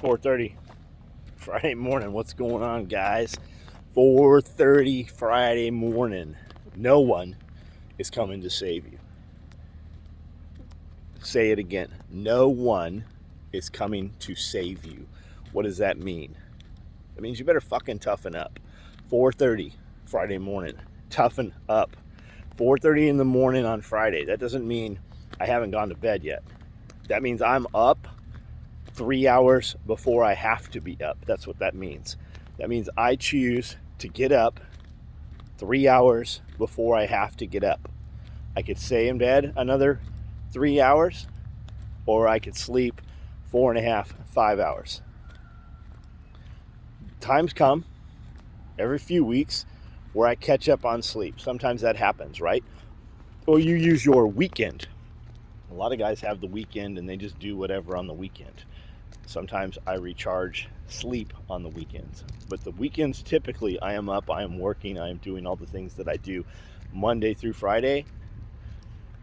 4:30 Friday morning. What's going on, guys? 4:30 Friday morning. No one is coming to save you. Say it again. No one is coming to save you. What does that mean? That means you better fucking toughen up. 4:30 Friday morning. Toughen up. 4:30 in the morning on Friday. That doesn't mean I haven't gone to bed yet. That means I'm up 3 hours before I have to be up. That's what that means. That means I choose to get up 3 hours before I have to get up. I could stay in bed another 3 hours, or I could sleep 4.5, 5 hours. Times come every few weeks where I catch up on sleep. Sometimes that happens, right? Or you use your weekend. A lot of guys have the weekend and they just do whatever on the weekend. Sometimes I recharge sleep on the weekends. But the weekends, typically, I am up, I am working, I am doing all the things that I do Monday through Friday.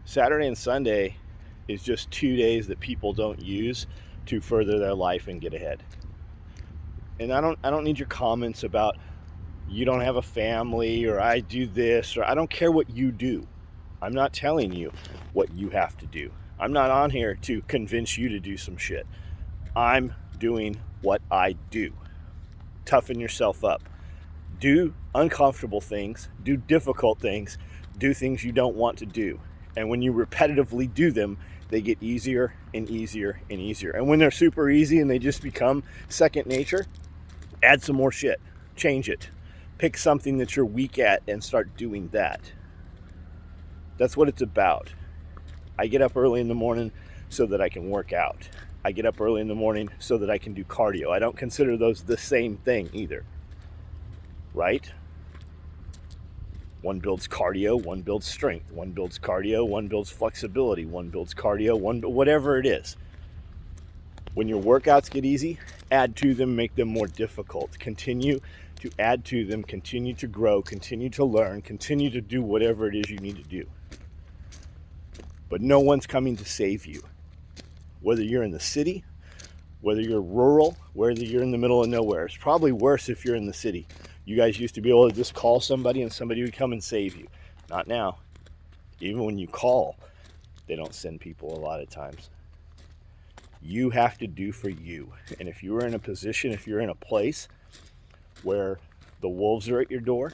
Saturday and Sunday is just 2 days that people don't use to further their life and get ahead. And I don't need your comments about you don't have a family, or I do this, or I don't care what you do. I'm not telling you what you have to do. I'm not on here to convince you to do some shit. I'm doing what I do. Toughen yourself up. Do uncomfortable things, do difficult things, do things you don't want to do. And when you repetitively do them, they get easier and easier and easier. And when they're super easy and they just become second nature, add some more shit. Change it. Pick something that you're weak at and start doing that. That's what it's about. I get up early in the morning so that I can work out. I get up early in the morning so that I can do cardio. I don't consider those the same thing either. Right? One builds cardio, one builds strength. One builds cardio, one builds flexibility. One builds cardio, whatever it is. When your workouts get easy, add to them, make them more difficult. Continue to add to them, continue to grow, continue to learn, continue to do whatever it is you need to do. But no one's coming to save you. Whether you're in the city, whether you're rural, whether you're in the middle of nowhere. It's probably worse if you're in the city. You guys used to be able to just call somebody and somebody would come and save you. Not now. Even when you call, they don't send people a lot of times. You have to do for you. And if you're in a position, if you're in a place where the wolves are at your door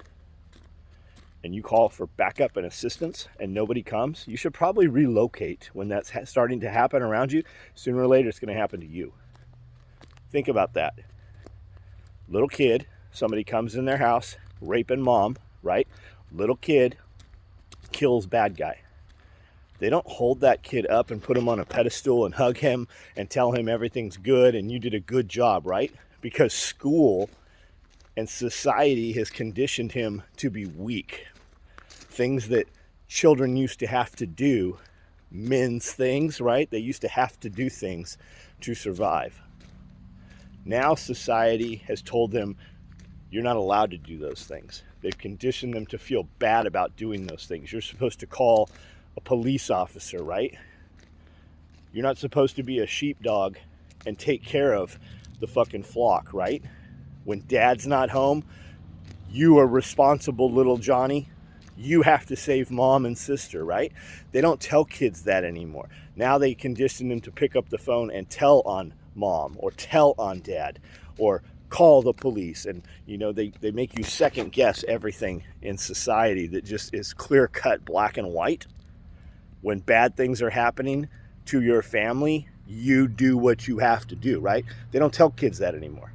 and you call for backup and assistance and nobody comes, you should probably relocate. When that's starting to happen around you, sooner or later it's going to happen to you. Think about that. Little kid, somebody comes in their house, raping mom, right? Little kid kills bad guy. They don't hold that kid up and put him on a pedestal and hug him and tell him everything's good and you did a good job, right? Because school and society has conditioned him to be weak. Things that children used to have to do, men's things, right? They used to have to do things to survive. Now society has told them you're not allowed to do those things. They've conditioned them to feel bad about doing those things. You're supposed to call a police officer, right? You're not supposed to be a sheepdog and take care of the fucking flock, right? When dad's not home, you are responsible, little Johnny. You have to save mom and sister, right? They don't tell kids that anymore. Now they condition them to pick up the phone and tell on mom or tell on dad or call the police. And they make you second guess everything in society that just is clear cut black and white. When bad things are happening to your family, you do what you have to do, right? They don't tell kids that anymore.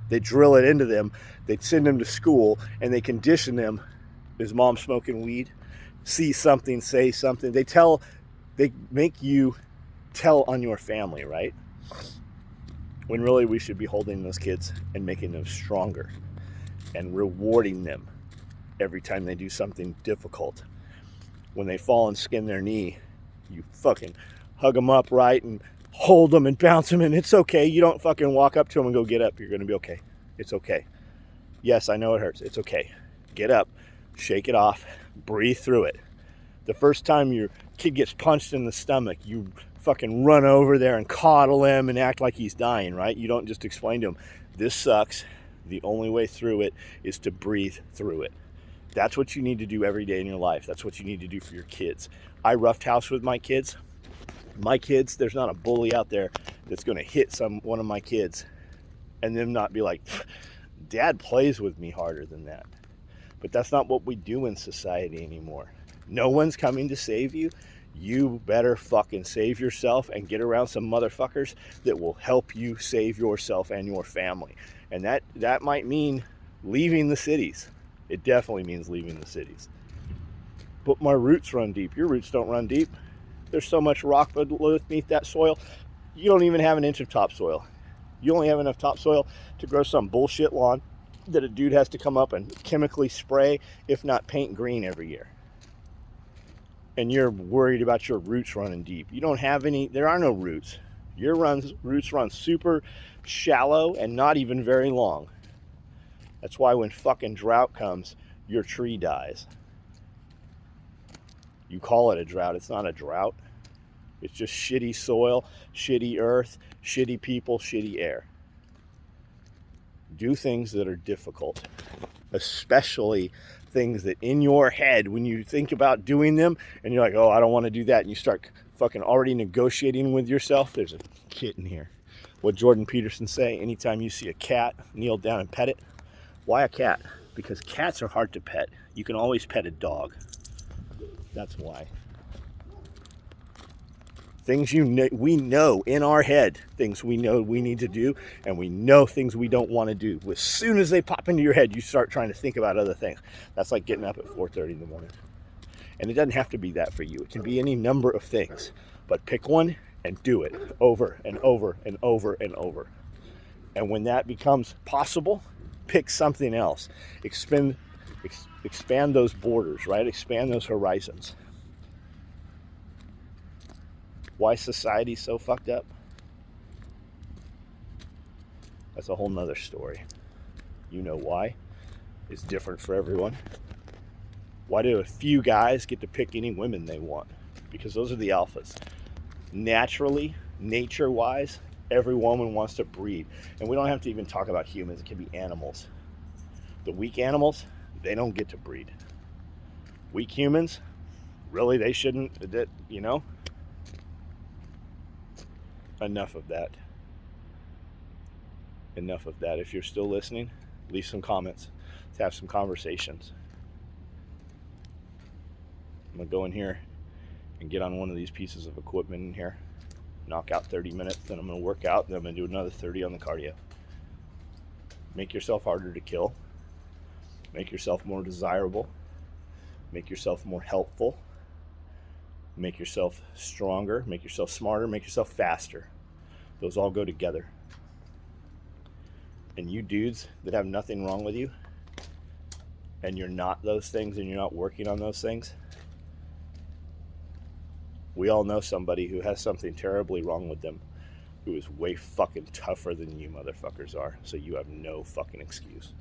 They drill it into them. They send them to school and they condition them. Is mom smoking weed? See something, say something. They make you tell on your family, right? When really we should be holding those kids and making them stronger and rewarding them every time they do something difficult. When they fall and skin their knee, you fucking hug them up, right? And hold them and bounce them, and it's okay. You don't fucking walk up to them and go, get up. You're going to be okay. It's okay. Yes, I know it hurts. It's okay. Get up, shake it off, breathe through it. The first time your kid gets punched in the stomach, you fucking run over there and coddle him and act like he's dying, right? You don't just explain to him, this sucks. The only way through it is to breathe through it. That's what you need to do every day in your life. That's what you need to do for your kids. I roughhouse with my kids. My kids, there's not a bully out there that's going to hit one of my kids and them not be like, Dad plays with me harder than that. But that's not what we do in society anymore. No one's coming to save you. You better fucking save yourself and get around some motherfuckers that will help you save yourself and your family. And that might mean leaving the cities. It definitely means leaving the cities. But my roots run deep. Your roots don't run deep. There's so much rock beneath that soil. You don't even have an inch of topsoil. You only have enough topsoil to grow some bullshit lawn that a dude has to come up and chemically spray, if not paint green every year. And you're worried about your roots running deep. You don't have any, there are no roots. Your roots run super shallow and not even very long. That's why when fucking drought comes, your tree dies. You call it a drought. It's not a drought. It's just shitty soil, shitty earth, shitty people, shitty air. Do things that are difficult, especially things that in your head, when you think about doing them and you're like, oh, I don't want to do that, and you start fucking already negotiating with yourself. There's a kitten here. What Jordan Peterson say, anytime you see a cat, kneel down and pet it. Why a cat? Because cats are hard to pet. You can always pet a dog. That's why. Things we know in our head, things we know we need to do, and we know things we don't want to do. As soon as they pop into your head, you start trying to think about other things. That's like getting up at 4:30 in the morning. And it doesn't have to be that for you. It can be any number of things. But pick one and do it over and over and over and over. And when that becomes possible, pick something else. Expand those borders, right? Expand those horizons. Why society's so fucked up? That's a whole nother story. You know why. It's different for everyone. Why do a few guys get to pick any women they want? Because those are the alphas. Naturally, nature-wise, every woman wants to breed. And we don't have to even talk about humans. It can be animals. The weak animals, they don't get to breed. Weak humans, really, they shouldn't, you know? Enough of that. Enough of that. If you're still listening, leave some comments. Let's have some conversations. I'm going to go in here and get on one of these pieces of equipment in here. Knock out 30 minutes. Then I'm going to work out. Then I'm going to do another 30 on the cardio. Make yourself harder to kill. Make yourself more desirable. Make yourself more helpful. Make yourself stronger. Make yourself smarter. Make yourself faster. Those all go together. And you dudes that have nothing wrong with you, and you're not those things, and you're not working on those things, we all know somebody who has something terribly wrong with them, who is way fucking tougher than you motherfuckers are. So you have no fucking excuse.